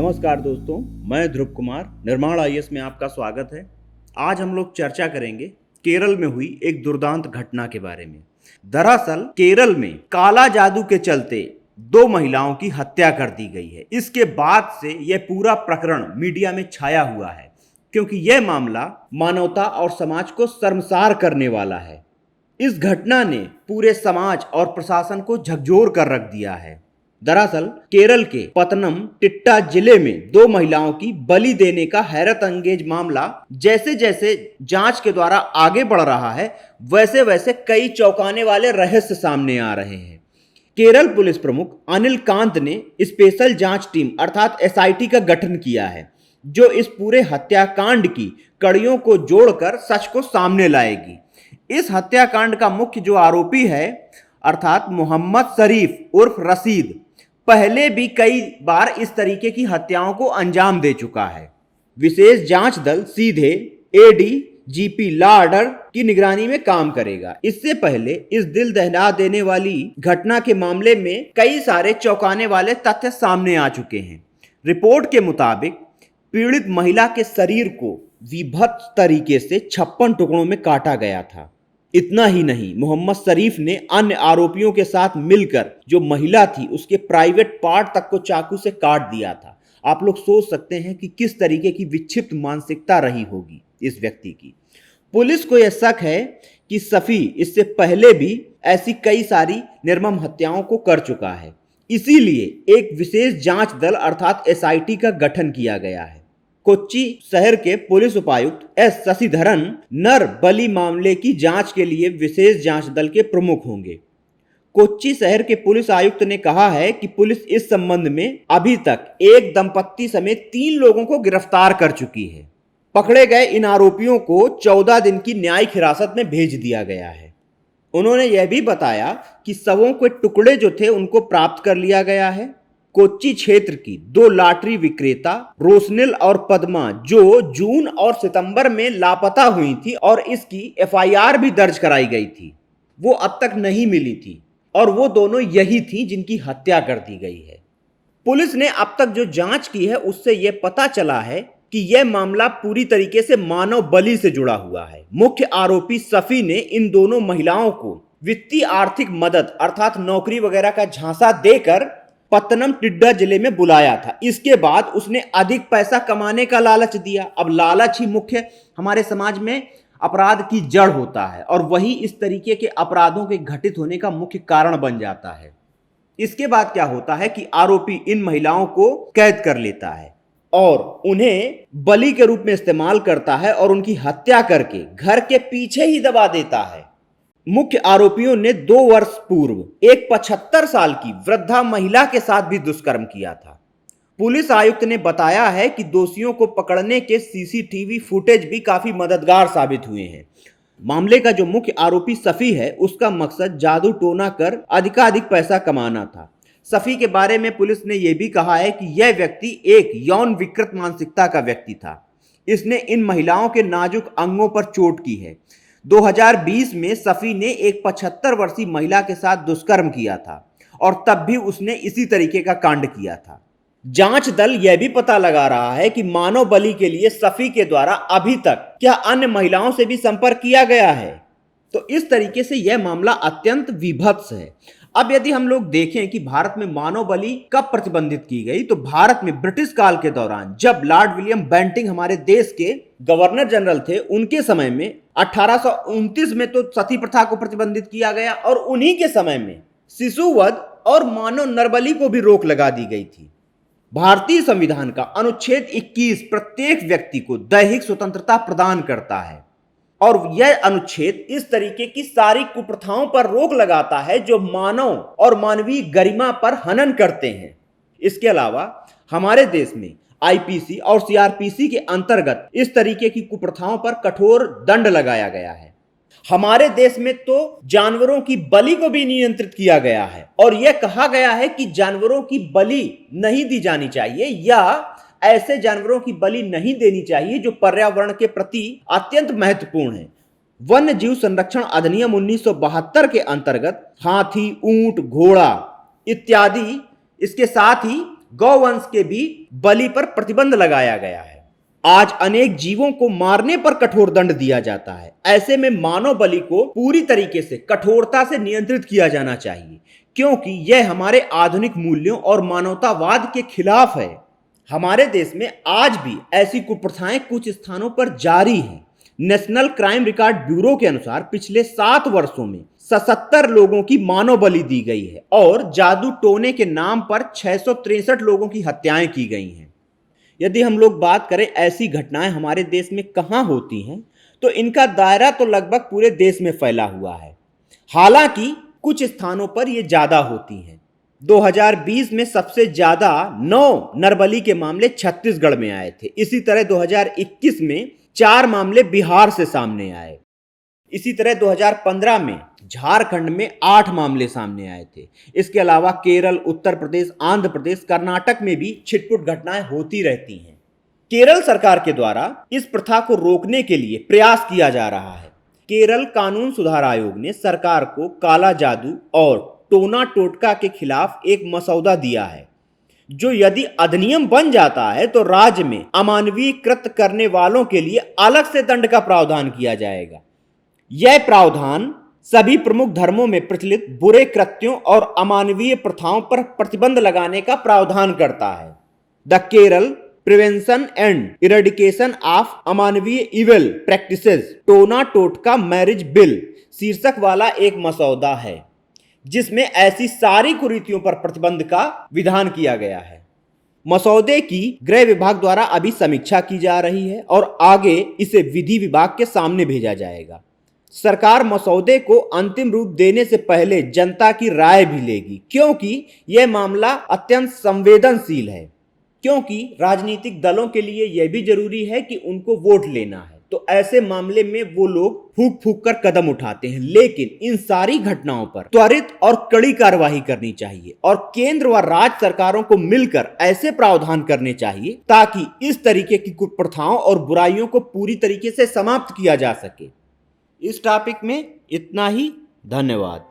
नमस्कार दोस्तों, मैं ध्रुव कुमार निर्माण आईएएस में आपका स्वागत है। आज हम लोग चर्चा करेंगे केरल में हुई एक दुर्दांत घटना के बारे में। दरअसल केरल में काला जादू के चलते 2 महिलाओं की हत्या कर दी गई है। इसके बाद से यह पूरा प्रकरण मीडिया में छाया हुआ है, क्योंकि यह मामला मानवता और समाज को शर्मसार करने वाला है। इस घटना ने पूरे समाज और प्रशासन को झकझोर कर रख दिया है। दरअसल केरल के पतनमतिट्टा जिले में 2 महिलाओं की बलि देने का हैरत अंगेज मामला जैसे जैसे जांच के द्वारा आगे बढ़ रहा है, वैसे वैसे कई चौंकाने वाले रहस्य सामने आ रहे हैं। केरल पुलिस प्रमुख अनिल कांत ने स्पेशल जांच टीम अर्थात एसआईटी का गठन किया है, जो इस पूरे हत्याकांड की कड़ियों को जोड़कर सच को सामने लाएगी। इस हत्याकांड का मुख्य जो आरोपी है अर्थात मोहम्मद शरीफ उर्फ रशीद पहले भी कई बार इस तरीके की हत्याओं को अंजाम दे चुका है। विशेष जांच दल सीधे एडीजीपी लॉ ऑर्डर की निगरानी में काम करेगा। इससे पहले इस दिल दहला देने वाली घटना के मामले में कई सारे चौंकाने वाले तथ्य सामने आ चुके हैं। रिपोर्ट के मुताबिक पीड़ित महिला के शरीर को विभत्स तरीके से 56 टुकड़ों में काटा गया था। इतना ही नहीं, मोहम्मद शरीफ ने अन्य आरोपियों के साथ मिलकर जो महिला थी उसके प्राइवेट पार्ट तक को चाकू से काट दिया था। आप लोग सोच सकते हैं कि किस तरीके की विक्षिप्त मानसिकता रही होगी इस व्यक्ति की। पुलिस को यह शक है कि सफी इससे पहले भी ऐसी कई सारी निर्मम हत्याओं को कर चुका है। इसीलिए एक विशेष जांच दल अर्थात एसआईटी का गठन किया गया है। कोच्चि शहर के पुलिस उपायुक्त एस शशिधरन नर बलि मामले की जांच के लिए विशेष जांच दल के प्रमुख होंगे। कोच्चि शहर के पुलिस आयुक्त ने कहा है कि पुलिस इस संबंध में अभी तक एक दंपत्ति समेत 3 लोगों को गिरफ्तार कर चुकी है। पकड़े गए इन आरोपियों को 14 दिन की न्यायिक हिरासत में भेज दिया गया है। उन्होंने यह भी बताया कि शवों के टुकड़े जो थे उनको प्राप्त कर लिया गया है। कोच्चि क्षेत्र की 2 लॉटरी विक्रेता रोशनिल और पद्मा जो जून और सितंबर में लापता हुई थी और इसकी एफआईआर भी दर्ज कराई गई थी, वो अब तक नहीं मिली थी और वो दोनों यही थी जिनकी हत्या कर दी गई है। पुलिस ने अब तक जो जांच की है उससे यह पता चला है कि यह मामला पूरी तरीके से मानव बलि से जुड़ा हुआ है। मुख्य आरोपी सफी ने इन दोनों महिलाओं को वित्तीय आर्थिक मदद अर्थात नौकरी वगैरह का झांसा देकर पतनमतिट्टा जिले में बुलाया था। इसके बाद उसने अधिक पैसा कमाने का लालच दिया। अब लालच ही मुख्य हमारे समाज में अपराध की जड़ होता है और वही इस तरीके के अपराधों के घटित होने का मुख्य कारण बन जाता है। इसके बाद क्या होता है कि आरोपी इन महिलाओं को कैद कर लेता है और उन्हें बलि के रूप में इस्तेमाल करता है और उनकी हत्या करके घर के पीछे ही दबा देता है। मुख्य आरोपियों ने 2 वर्ष पूर्व एक 75 साल की वृद्धा महिला के साथ भी दुष्कर्म किया था। पुलिस आयुक्त ने बताया है कि दोषियों को पकड़ने के सीसीटीवी फुटेज भी काफी मददगार साबित हुए हैं। मामले का जो मुख्य आरोपी सफी है उसका मकसद जादू टोना कर अधिकाधिक पैसा कमाना था। सफी के बारे में पुलिस ने यह भी कहा है कि यह व्यक्ति एक यौन विकृत मानसिकता का व्यक्ति था। इसने इन महिलाओं के नाजुक अंगों पर चोट की है। 2020 में सफी ने एक 75 वर्षीय महिला के साथ दुष्कर्म किया था और तब भी उसने इसी तरीके का कांड किया था। जांच दल यह भी पता लगा रहा है कि मानव बलि के लिए सफी के द्वारा अभी तक क्या अन्य महिलाओं से भी संपर्क किया गया है। तो इस तरीके से यह मामला अत्यंत विभत्स है। अब यदि हम लोग देखें कि भारत में मानव बलि कब प्रतिबंधित की गई, तो भारत में ब्रिटिश काल के दौरान जब लॉर्ड विलियम बेंटिंग हमारे देश के गवर्नर जनरल थे, उनके समय में 1829 में तो सती प्रथा को प्रतिबंधित किया गया और उन्हीं के समय में शिशुवध और मानव नरबलि को भी रोक लगा दी गई थी। भारतीय संविधान का अनुच्छेद 21 प्रत्येक व्यक्ति को दैहिक स्वतंत्रता प्रदान करता है और यह अनुच्छेद इस तरीके की सारी कुप्रथाओं पर रोक लगाता है जो मानव और मानवीय गरिमा पर हनन करते हैं। इसके अलावा हमारे देश में आईपीसी और सीआरपीसी के अंतर्गत इस तरीके की कुप्रथाओं पर कठोर दंड लगाया गया है। हमारे देश में तो जानवरों की बलि को भी नियंत्रित किया गया है और यह कहा गया है कि जानवरों की बलि नहीं दी जानी चाहिए या ऐसे जानवरों की बलि नहीं देनी चाहिए जो पर्यावरण के प्रति अत्यंत महत्वपूर्ण है। वन्य जीव संरक्षण अधिनियम 1972 के अंतर्गत हाथी, ऊंट, घोड़ा इत्यादि, इसके साथ ही गौवंश के भी बलि पर प्रतिबंध लगाया गया है। आज अनेक जीवों को मारने पर कठोर दंड दिया जाता है। ऐसे में मानव बलि को पूरी तरीके से कठोरता से नियंत्रित किया जाना चाहिए, क्योंकि यह हमारे आधुनिक मूल्यों और मानवतावाद के खिलाफ है। हमारे देश में आज भी ऐसी कुप्रथाएं कुछ स्थानों पर जारी हैं। नेशनल क्राइम रिकॉर्ड ब्यूरो के अनुसार पिछले 7 वर्षों में 77 लोगों की मानव बलि दी गई है और जादू टोने के नाम पर 663 लोगों की हत्याएं की गई हैं। यदि हम लोग बात करें ऐसी घटनाएं हमारे देश में कहां होती हैं, तो इनका दायरा तो लगभग पूरे देश में फैला हुआ है। हालांकि कुछ स्थानों पर यह ज्यादा होती हैं। 2020 में सबसे ज्यादा 9 नरबली के मामले छत्तीसगढ़ में आए थे। इसी तरह 2021 में 4 मामले बिहार से सामने आए। इसी तरह 2015 में झारखंड में 8 मामले सामने आए थे। इसके अलावा केरल, उत्तर प्रदेश, आंध्र प्रदेश, कर्नाटक में भी छिटपुट घटनाएं होती रहती हैं। केरल सरकार के द्वारा इस प्रथा को रोकने के लिए प्रयास किया जा रहा है। केरल कानून सुधार आयोग ने सरकार को काला जादू और टोना टोटका के खिलाफ एक मसौदा दिया है, जो यदि अधिनियम बन जाता है तो राज्य में अमानवीय कृत्य करने वालों के लिए अलग से दंड का प्रावधान किया जाएगा। यह प्रावधान सभी प्रमुख धर्मों में प्रचलित बुरे कृत्यों और अमानवीय प्रथाओं पर प्रतिबंध लगाने का प्रावधान करता है। The Kerala prevention and eradication of अमानवीय इविल प्रैक्टिसेस टोना टोटका मैरिज बिल शीर्षक वाला एक मसौदा है, जिसमें ऐसी सारी कुरीतियों पर प्रतिबंध का विधान किया गया है। मसौदे की गृह विभाग द्वारा अभी समीक्षा की जा रही है और आगे इसे विधि विभाग के सामने भेजा जाएगा। सरकार मसौदे को अंतिम रूप देने से पहले जनता की राय भी लेगी, क्योंकि यह मामला अत्यंत संवेदनशील है। क्योंकि राजनीतिक दलों के लिए यह भी जरूरी है कि उनको वोट लेना है, तो ऐसे मामले में वो लोग फूक फूक कर कदम उठाते हैं। लेकिन इन सारी घटनाओं पर त्वरित और कड़ी कार्रवाई करनी चाहिए और केंद्र व राज्य सरकारों को मिलकर ऐसे प्रावधान करने चाहिए ताकि इस तरीके की कुप्रथाओं और बुराइयों को पूरी तरीके से समाप्त किया जा सके। इस टॉपिक में इतना ही। धन्यवाद।